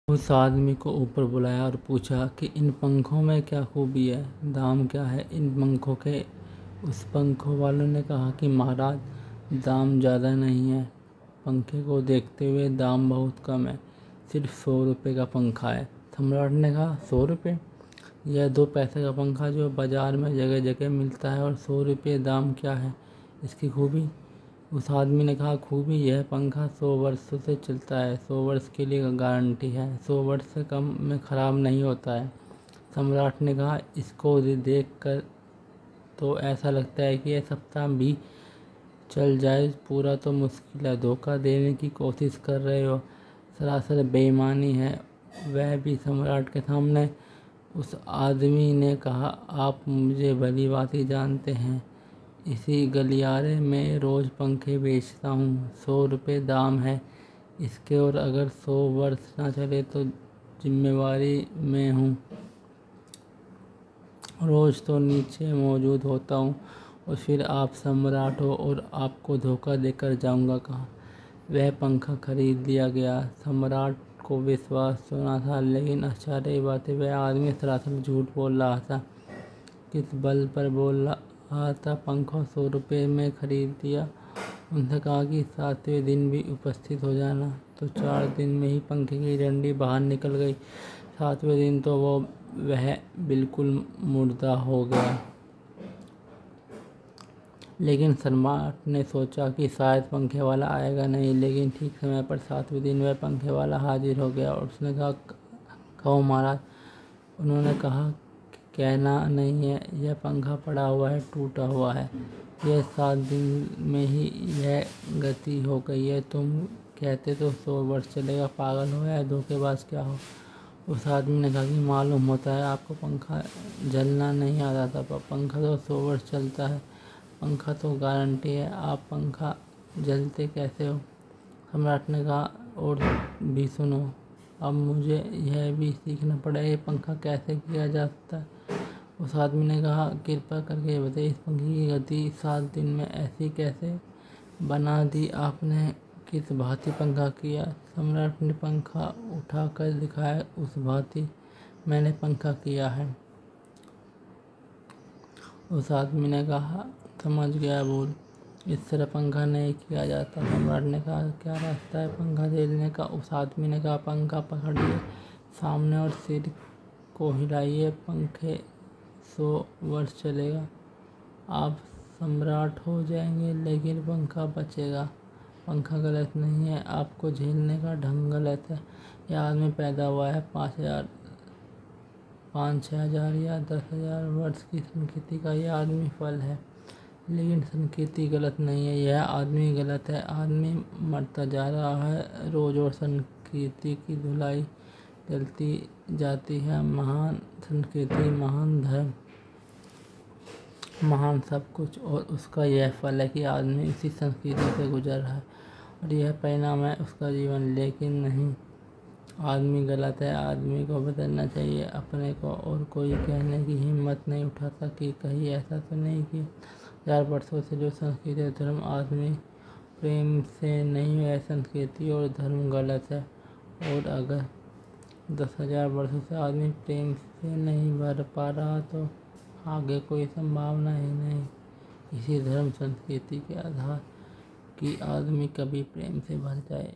उस आदमी को ऊपर बुलाया और पूछा कि इन पंखों में क्या खूबी है, दाम क्या है इन पंखों के। उस पंखों वालों ने कहा कि महाराज, दाम ज़्यादा नहीं है। पंखे को देखते हुए दाम बहुत कम है, सिर्फ 100 रुपये का पंखा है। सम्राट ने कहा, 100 रुपये? यह 2 पैसे का पंखा जो बाज़ार में जगह जगह मिलता है, और 100 रुपये दाम, क्या है इसकी खूबी? उस आदमी ने कहा, खूबी यह पंखा 100 वर्षों से चलता है, 100 वर्ष के लिए गारंटी है, 100 वर्ष से कम में ख़राब नहीं होता है। सम्राट ने कहा, इसको देख कर तो ऐसा लगता है कि यह सप्ताह भी चल जाए, पूरा तो मुश्किल है। धोखा देने की कोशिश कर रहे हो, सरासर बेईमानी है, वह भी सम्राट के सामने। उस आदमी ने कहा, आप मुझे भली भांति जानते हैं, इसी गलियारे में रोज़ पंखे बेचता हूँ, 100 रुपये दाम है इसके, और अगर 100 वर्ष ना चले तो जिम्मेवारी में हूँ। रोज़ तो नीचे मौजूद होता हूँ, और फिर आप सम्राट हो और आपको धोखा देकर जाऊँगा कहाँ? वह पंखा खरीद लिया गया। सम्राट को विश्वास तो न था, लेकिन आश्चर्य की बात है, वह आदमी सरासर झूठ बोल रहा था। किस बल पर बोल रहा था? पंखा 100 रुपये में खरीद दिया। उनसे कहा कि 7वें दिन भी उपस्थित हो जाना, तो 4 दिन में ही पंखे की डंडी बाहर निकल गई। 7वें दिन तो वह बिल्कुल मुर्दा हो गया। लेकिन सम्राट ने सोचा कि शायद पंखे वाला आएगा नहीं, लेकिन ठीक समय पर 7वें दिन वह पंखे वाला हाजिर हो गया, और उसने कहा, कहो महाराज। उन्होंने कहा, कहना नहीं है, यह पंखा पड़ा हुआ है, टूटा हुआ है, यह 7 दिन में ही यह गति हो गई है। तुम कहते तो 100 वर्ष चलेगा, पागल हो या धोखेबाज क्या हो? उस आदमी ने कहा कि मालूम होता है आपको पंखा जलना नहीं आता था, पर पंखा तो 100 वर्ष चलता है, पंखा तो गारंटी है, आप पंखा जलते कैसे हो? सम्राट ने कहा, और भी सुनो, अब मुझे यह भी सीखना पड़ेगा ये पंखा कैसे किया जाता है। उस आदमी ने कहा, कृपया करके बताइए, इस पंखे की गति 7 दिन में ऐसी कैसे बना दी आपने? किस भांति पंखा किया? सम्राट ने पंखा उठा कर दिखाया, उस भांति मैंने पंखा किया है। उस आदमी ने कहा, समझ गया भूल, इस तरह पंखा नहीं किया जाता। सम्राट ने कहा, क्या रास्ता है पंखा झेलने का? उस आदमी ने कहा, पंखा पकड़िए सामने और सिर को हिलाइए, पंखे 100 वर्ष चलेगा, आप सम्राट हो जाएंगे, लेकिन पंखा बचेगा। पंखा गलत नहीं है, आपको झेलने का ढंग गलत है। यह आदमी पैदा हुआ है 5-6 हजार या 10,000 वर्ष की संस्कृति का यह आदमी फल है, लेकिन संस्कृति गलत नहीं है, यह आदमी गलत है। आदमी मरता जा रहा है रोज, और संस्कृति की धुलाई जलती जाती है। महान संस्कृति, महान धर्म, महान सब कुछ, और उसका यह फल है कि आदमी इसी संस्कृति से गुजर रहा है, और यह परिणाम है उसका जीवन। लेकिन नहीं, आदमी गलत है, आदमी को बदलना चाहिए अपने को, और कोई कहने की हिम्मत नहीं उठाता कि कहीं ऐसा तो नहीं कि 1000 वर्षों से जो संस्कृति और धर्म आदमी प्रेम से नहीं है, संस्कृति और धर्म गलत है। और अगर 10,000 वर्षों से आदमी प्रेम से नहीं भर पा रहा, तो आगे कोई संभावना ही नहीं इसी धर्म संस्कृति के आधार कि आदमी कभी प्रेम से भर जाए।